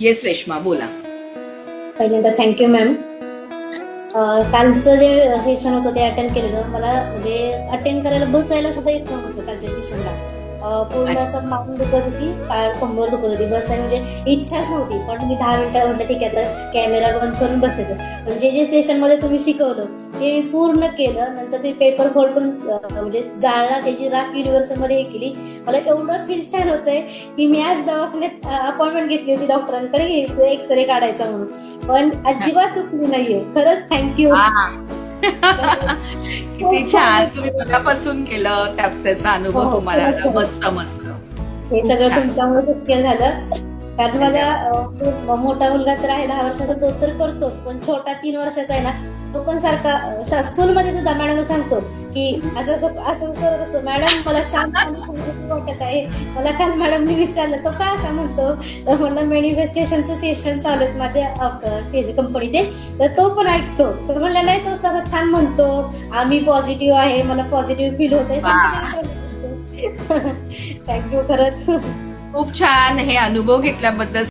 Yes Reshma, बोला. पहिल्यांदा thank you ma'am. कालचं जे सेशन होतं ते अटेंड केलेलं. मला म्हणजे अटेंड करायला बसायला सुद्धा येत नव्हतं कालच्या सेशनला. पूर्ण अच्छा. असं मान दुखत होती, कंबर दुखत होती, बसायला म्हणजे इच्छाच नव्हती. पण मी 10 मिनिटं म्हटलं ठीक आहे आता कॅमेरा बंद करून बसायचं. पण जे सेशन मध्ये तुम्ही शिकवलं ते मी पूर्ण केलं. नंतर ते पेपर फोल्ड म्हणजे जाळला, त्याची राख युनिव्हर्सल मध्ये हे केली. मला एवढं फील छान होतंय की मी आज दवाखान्यात अपॉइंटमेंट घेतली होती डॉक्टरांकडे, एक्सरे काढायचा म्हणून, पण अजिबात दुखली नाहीये. खरंच थँक्यू. हा. किती छान तुम्ही मनापासून केलं, त्याचा हो अनुभव हो, तुम्हाला खरंच आला. खरंच मस्त मस्त. हे खूप सगळं छान. तुमच्यामुळे शक्य झालं. कारण माझा धन्यवाद. मोठा मुलगा तर आहे 10 वर्षाचा, तो तर करतोच. पण छोटा 3 वर्षाचा आहे ना, तो पण सारखा स्कूलमध्ये सुद्धा मॅडमला सांगतो की असं असं असं करत असतो. मॅडम मला शांतपणे वाटत आहे. मला काल मॅडमनी विचारलं तो का असं म्हणतो, तर म्हणलं मॅन्युफॅक्चरेशनचं सेशन चालू आहेत माझ्या कंपनीचे, तर तो पण ऐकतो. तर म्हणलं नाही तो तसा छान म्हणतो, आम्ही पॉझिटिव्ह आहे, मला पॉझिटिव्ह फील होत आहे. थँक्यू खरंच. खूप छान. हे अनुभव घेतल्याबद्दल